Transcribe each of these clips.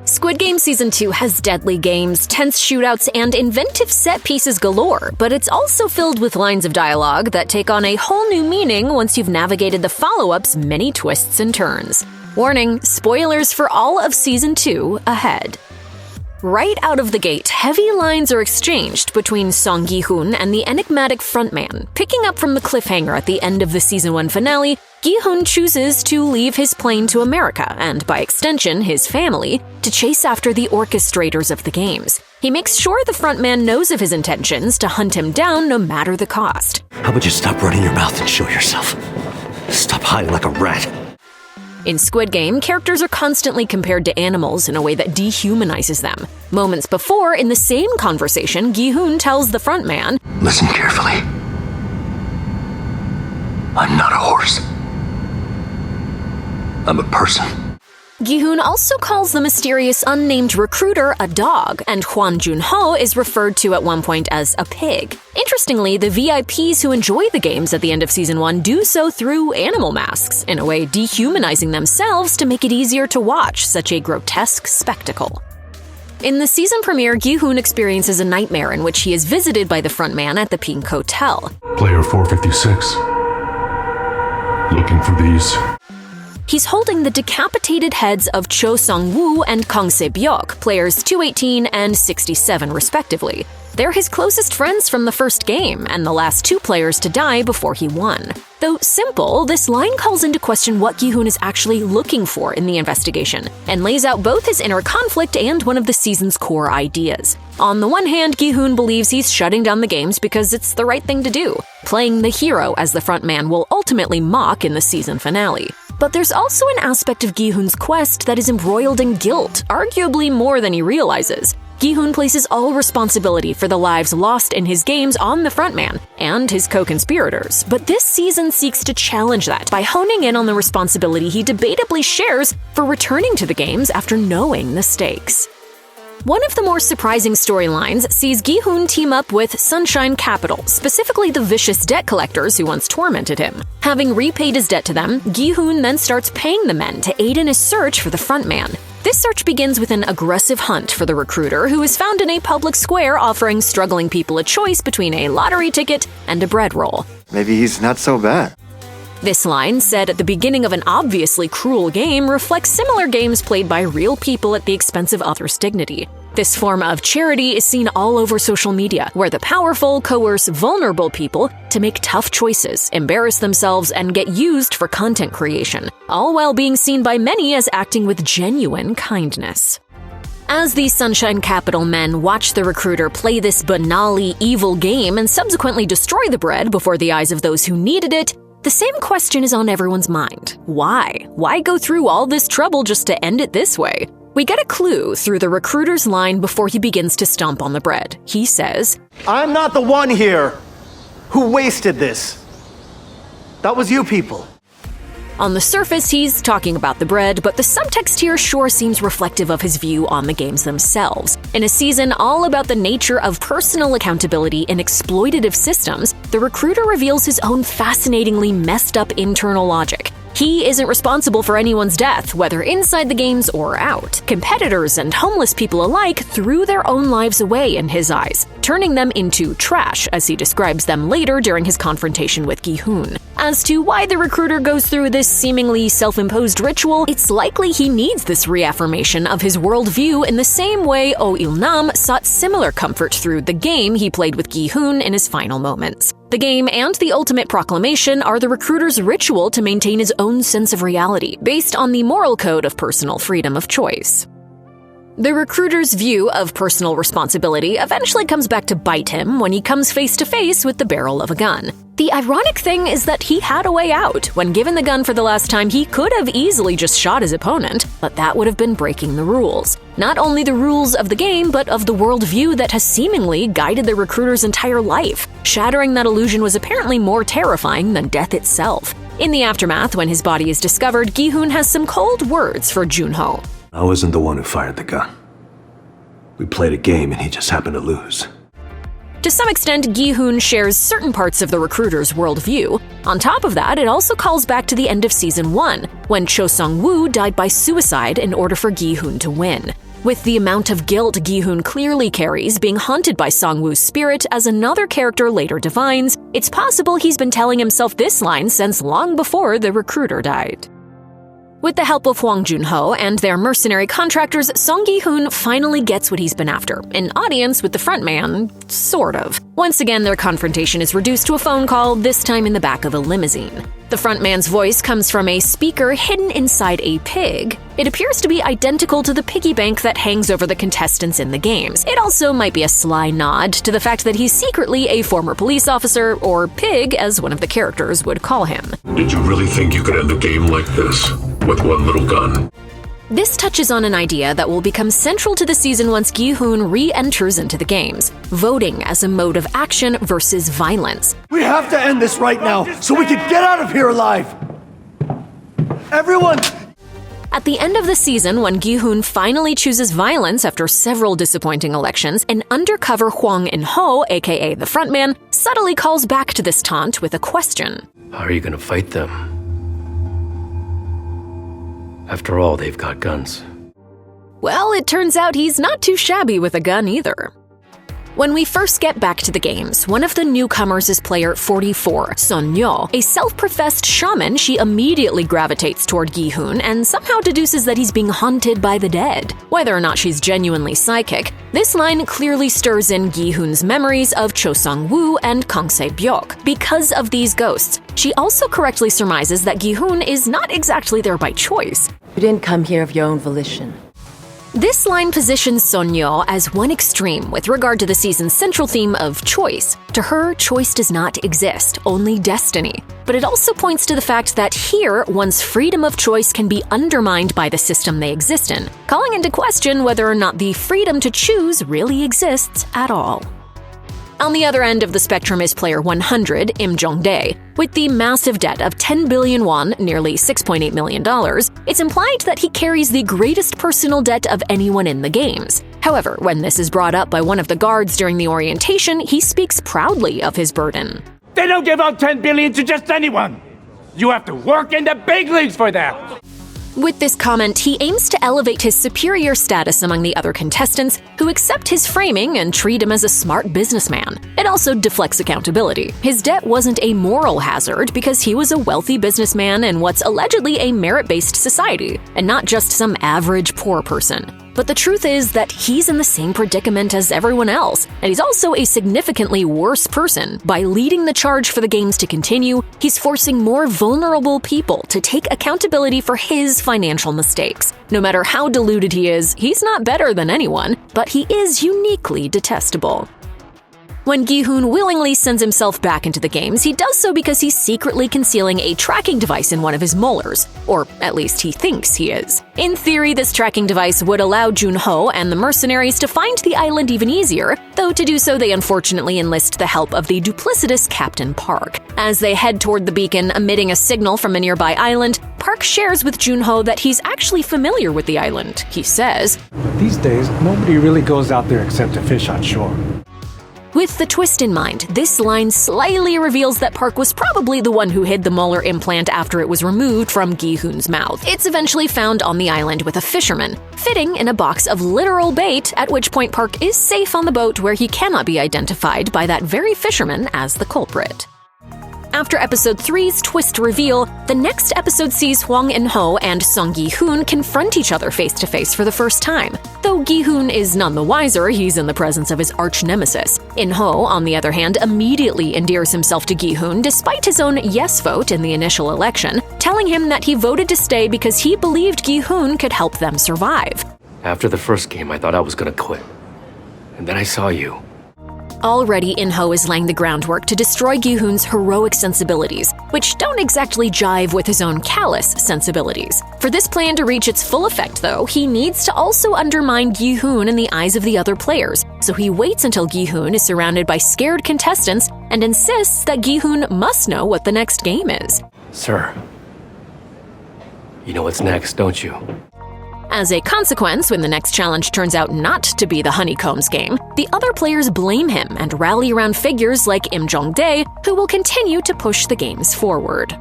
Squid Game Season 2 has deadly games, tense shootouts, and inventive set pieces galore, but it's also filled with lines of dialogue that take on a whole new meaning once you've navigated the follow-up's many twists and turns. Warning, spoilers for all of Season 2 ahead. Right out of the gate, heavy lines are exchanged between Song Gi-hoon and the enigmatic frontman. Picking up from the cliffhanger at the end of the Season 1 finale, Gi-hoon chooses to leave his plane to America, and by extension, his family, to chase after the orchestrators of the games. He makes sure the frontman knows of his intentions to hunt him down no matter the cost. How about you stop running your mouth and show yourself? Stop hiding like a rat. In Squid Game, characters are constantly compared to animals in a way that dehumanizes them. Moments before, in the same conversation, Gi-hoon tells the frontman, "Listen carefully. I'm not a horse. I'm a person." Gi-hoon also calls the mysterious unnamed recruiter a dog, and Hwan Jun-ho is referred to at one point as a pig. Interestingly, the VIPs who enjoy the games at the end of Season 1 do so through animal masks, in a way dehumanizing themselves to make it easier to watch such a grotesque spectacle. In the season premiere, Gi-hoon experiences a nightmare in which he is visited by the frontman at the Pink Hotel. Player 456. Looking for these. He's holding the decapitated heads of Cho Sung-woo and Kang Se-byuk, players 218 and 67 respectively. They're his closest friends from the first game, and the last two players to die before he won. Though simple, this line calls into question what Gi-hoon is actually looking for in the investigation, and lays out both his inner conflict and one of the season's core ideas. On the one hand, Gi-hoon believes he's shutting down the games because it's the right thing to do, playing the hero as the frontman will ultimately mock in the season finale. But there's also an aspect of Gi-hoon's quest that is embroiled in guilt, arguably more than he realizes. Gi-hoon places all responsibility for the lives lost in his games on the frontman and his co-conspirators, but this season seeks to challenge that by honing in on the responsibility he debatably shares for returning to the games after knowing the stakes. One of the more surprising storylines sees Gi-hoon team up with Sunshine Capital, specifically the vicious debt collectors who once tormented him. Having repaid his debt to them, Gi-hoon then starts paying the men to aid in his search for the frontman. This search begins with an aggressive hunt for the recruiter who is found in a public square offering struggling people a choice between a lottery ticket and a bread roll. Maybe he's not so bad. This line, said at the beginning of an obviously cruel game, reflects similar games played by real people at the expense of others' dignity. This form of charity is seen all over social media, where the powerful coerce vulnerable people to make tough choices, embarrass themselves, and get used for content creation, all while being seen by many as acting with genuine kindness. As the Sunshine Capital men watch the recruiter play this banally, evil game and subsequently destroy the bread before the eyes of those who needed it, the same question is on everyone's mind. Why? Why go through all this trouble just to end it this way? We get a clue through the recruiter's line before he begins to stomp on the bread. He says, I'm not the one here who wasted this. That was you people. On the surface, he's talking about the bread, but the subtext here sure seems reflective of his view on the games themselves. In a season all about the nature of personal accountability in exploitative systems, the recruiter reveals his own fascinatingly messed up internal logic. He isn't responsible for anyone's death, whether inside the games or out. Competitors and homeless people alike threw their own lives away in his eyes, turning them into trash, as he describes them later during his confrontation with Gi-hoon. As to why the recruiter goes through this seemingly self-imposed ritual, it's likely he needs this reaffirmation of his worldview in the same way Oh Il-nam sought similar comfort through the game he played with Gi-hoon in his final moments. The game and the ultimate proclamation are the recruiter's ritual to maintain his own sense of reality, based on the moral code of personal freedom of choice. The recruiter's view of personal responsibility eventually comes back to bite him when he comes face to face with the barrel of a gun. The ironic thing is that he had a way out. When given the gun for the last time, he could have easily just shot his opponent, but that would have been breaking the rules. Not only the rules of the game, but of the worldview that has seemingly guided the recruiter's entire life. Shattering that illusion was apparently more terrifying than death itself. In the aftermath, when his body is discovered, Gi-hoon has some cold words for Jun-ho. I wasn't the one who fired the gun. We played a game and he just happened to lose. To some extent, Gi-hoon shares certain parts of the recruiter's worldview. On top of that, it also calls back to the end of Season 1, when Cho Sung-woo died by suicide in order for Gi-hoon to win. With the amount of guilt Gi-hoon clearly carries being haunted by Song-woo's spirit, as another character later divines, it's possible he's been telling himself this line since long before the recruiter died. With the help of Hwang Jun-ho and their mercenary contractors, Song Gi-hoon finally gets what he's been after, an audience with the frontman, sort of. Once again, their confrontation is reduced to a phone call, this time in the back of a limousine. The frontman's voice comes from a speaker hidden inside a pig. It appears to be identical to the piggy bank that hangs over the contestants in the games. It also might be a sly nod to the fact that he's secretly a former police officer, or pig as one of the characters would call him. Did you really think you could end the game like this? With one little gun? This touches on an idea that will become central to the season once Gi-hoon re-enters into the games, voting as a mode of action versus violence. We have to end this right now, so we can get out of here alive! Everyone! At the end of the season, when Gi-hoon finally chooses violence after several disappointing elections, an undercover Hwang In-ho, aka the frontman, subtly calls back to this taunt with a question. How are you gonna fight them? After all, they've got guns. Well, it turns out he's not too shabby with a gun either. When we first get back to the games, one of the newcomers is player 44, Son Yo. A self-professed shaman, she immediately gravitates toward Gi-hoon and somehow deduces that he's being haunted by the dead. Whether or not she's genuinely psychic, this line clearly stirs in Gi-hoon's memories of Cho Sung-woo and Kang Se-byok. Because of these ghosts, she also correctly surmises that Gi-hoon is not exactly there by choice. You didn't come here of your own volition. This line positions Sonyo as one extreme with regard to the season's central theme of choice. To her, choice does not exist, only destiny. But it also points to the fact that here, one's freedom of choice can be undermined by the system they exist in, calling into question whether or not the freedom to choose really exists at all. On the other end of the spectrum is player 100, Im Jong-dae. With the massive debt of 10 billion won, nearly $6.8 million, it's implied that he carries the greatest personal debt of anyone in the games. However, when this is brought up by one of the guards during the orientation, he speaks proudly of his burden. They don't give out 10 billion to just anyone. You have to work in the big leagues for that. With this comment, he aims to elevate his superior status among the other contestants, who accept his framing and treat him as a smart businessman. It also deflects accountability. His debt wasn't a moral hazard because he was a wealthy businessman in what's allegedly a merit-based society, and not just some average poor person. But the truth is that he's in the same predicament as everyone else, and he's also a significantly worse person. By leading the charge for the games to continue, he's forcing more vulnerable people to take accountability for his financial mistakes. No matter how deluded he is, he's not better than anyone, but he is uniquely detestable. When Gi-hoon willingly sends himself back into the games, he does so because he's secretly concealing a tracking device in one of his molars, or at least he thinks he is. In theory, this tracking device would allow Jun-ho and the mercenaries to find the island even easier, though to do so they unfortunately enlist the help of the duplicitous Captain Park. As they head toward the beacon, emitting a signal from a nearby island, Park shares with Jun-ho that he's actually familiar with the island. He says, "These days, nobody really goes out there except to fish on shore." With the twist in mind, this line slyly reveals that Park was probably the one who hid the molar implant after it was removed from Gi-hoon's mouth. It's eventually found on the island with a fisherman, fitting in a box of literal bait, at which point Park is safe on the boat where he cannot be identified by that very fisherman as the culprit. After episode 3's twist reveal, the next episode sees Hwang In-ho and Song Gi-hoon confront each other face-to-face for the first time. Though Gi-hoon is none the wiser, he's in the presence of his arch-nemesis. In-ho, on the other hand, immediately endears himself to Gi-hoon despite his own yes vote in the initial election, telling him that he voted to stay because he believed Gi-hoon could help them survive. After the first game, I thought I was gonna quit. And then I saw you. Already, In-ho is laying the groundwork to destroy Gi-hoon's heroic sensibilities, which don't exactly jive with his own callous sensibilities. For this plan to reach its full effect, though, he needs to also undermine Gi-hoon in the eyes of the other players, so he waits until Gi-hoon is surrounded by scared contestants and insists that Gi-hoon must know what the next game is. Sir, you know what's next, don't you? As a consequence, when the next challenge turns out not to be the Honeycombs game, the other players blame him and rally around figures like Im Jong-dae, who will continue to push the games forward.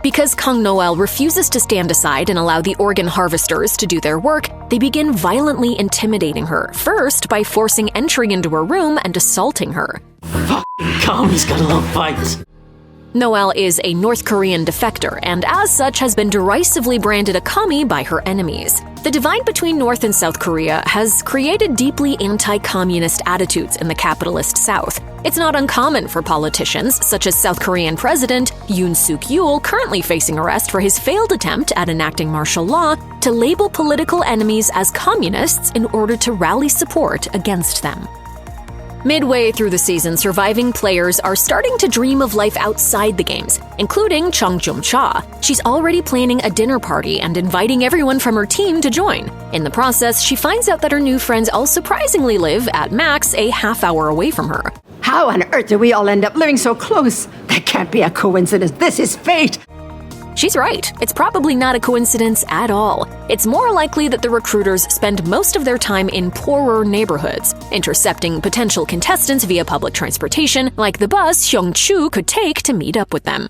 Because Kang Noel refuses to stand aside and allow the organ harvesters to do their work, they begin violently intimidating her, first by forcing entry into her room and assaulting her. Commie's got a love fight. Noel is a North Korean defector and as such has been derisively branded a commie by her enemies. The divide between North and South Korea has created deeply anti-communist attitudes in the capitalist South. It's not uncommon for politicians, such as South Korean President Yoon Suk-yeol, currently facing arrest for his failed attempt at enacting martial law, to label political enemies as communists in order to rally support against them. Midway through the season, surviving players are starting to dream of life outside the games, including Chung Jung-cha. She's already planning a dinner party and inviting everyone from her team to join. In the process, she finds out that her new friends all surprisingly live, at max, a half-hour away from her. How on earth do we all end up living so close? That can't be a coincidence. This is fate. She's right. It's probably not a coincidence at all. It's more likely that the recruiters spend most of their time in poorer neighborhoods, intercepting potential contestants via public transportation, like the bus Hyung-chu could take to meet up with them.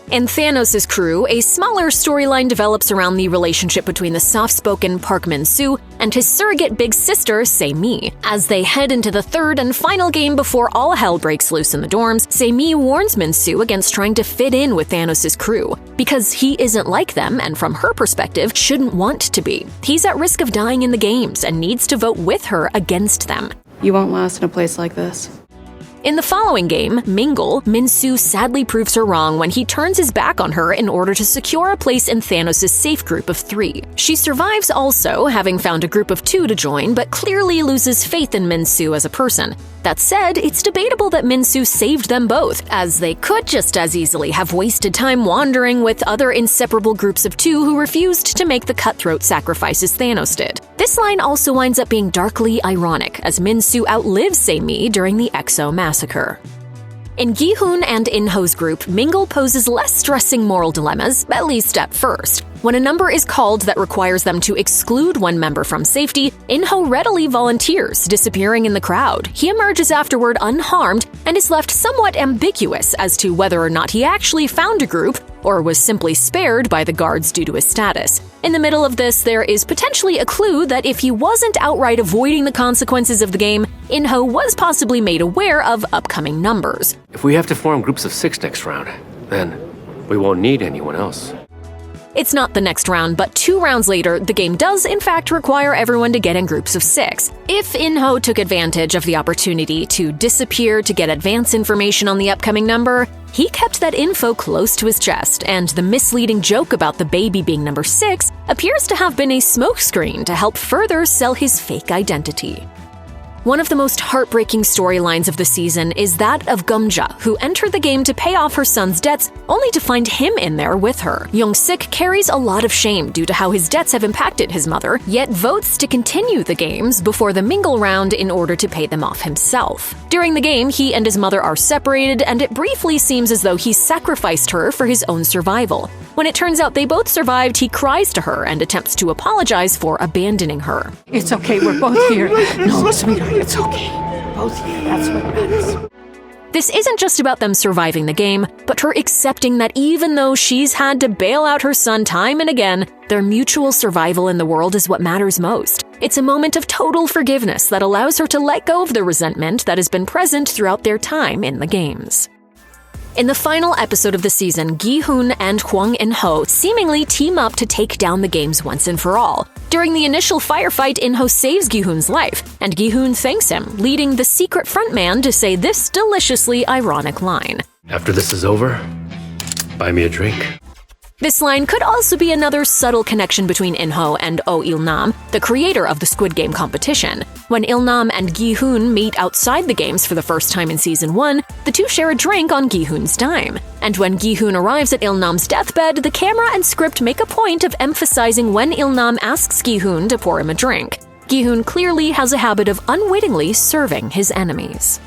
In Thanos' crew, a smaller storyline develops around the relationship between the soft-spoken Park Min-soo and his surrogate big sister, Se-mi. As they head into the third and final game before all hell breaks loose in the dorms, Se-mi warns Min-soo against trying to fit in with Thanos' crew, because he isn't like them and from her perspective shouldn't want to be. He's at risk of dying in the games and needs to vote with her against them. You won't last in a place like this. In the following game, Mingle, Min-soo sadly proves her wrong when he turns his back on her in order to secure a place in Thanos' safe group of 3. She survives also, having found a group of 2 to join, but clearly loses faith in Min-soo as a person. That said, it's debatable that Min-soo saved them both, as they could just as easily have wasted time wandering with other inseparable groups of 2 who refused to make the cutthroat sacrifices Thanos did. This line also winds up being darkly ironic, as Min-soo outlives Se-mi during the EXO massacre. In Gi-hoon and In-ho's group, Mingle poses less stressing moral dilemmas, at least at first. When a number is called that requires them to exclude one member from safety, In-ho readily volunteers, disappearing in the crowd. He emerges afterward unharmed and is left somewhat ambiguous as to whether or not he actually found a group or was simply spared by the guards due to his status. In the middle of this, there is potentially a clue that if he wasn't outright avoiding the consequences of the game, In-ho was possibly made aware of upcoming numbers. If we have to form groups of 6 next round, then we won't need anyone else. It's not the next round, but 2 rounds later, the game does in fact require everyone to get in groups of 6. If In-ho took advantage of the opportunity to disappear to get advance information on the upcoming number, he kept that info close to his chest, and the misleading joke about the baby being number 6 appears to have been a smokescreen to help further sell his fake identity. One of the most heartbreaking storylines of the season is that of Gumja, who entered the game to pay off her son's debts, only to find him in there with her. Young-sik carries a lot of shame due to how his debts have impacted his mother, yet votes to continue the games before the Mingle round in order to pay them off himself. During the game, he and his mother are separated, and it briefly seems as though he sacrificed her for his own survival. When it turns out they both survived, he cries to her and attempts to apologize for abandoning her. It's okay, we're both here. No, sweetheart, it's okay. Both here, that's what matters. This isn't just about them surviving the game, but her accepting that even though she's had to bail out her son time and again, their mutual survival in the world is what matters most. It's a moment of total forgiveness that allows her to let go of the resentment that has been present throughout their time in the games. In the final episode of the season, Gi-hoon and Hwang In-ho seemingly team up to take down the games once and for all. During the initial firefight, In-ho saves Gi-hoon's life, and Gi-hoon thanks him, leading the secret frontman to say this deliciously ironic line. After this is over, buy me a drink. This line could also be another subtle connection between In-ho and Oh Il-nam, the creator of the Squid Game competition. When Il-nam and Gi-hoon meet outside the games for the first time in Season 1, the two share a drink on Gi-hoon's dime. And when Gi-hoon arrives at Il-nam's deathbed, the camera and script make a point of emphasizing when Il-nam asks Gi-hoon to pour him a drink. Gi-hoon clearly has a habit of unwittingly serving his enemies.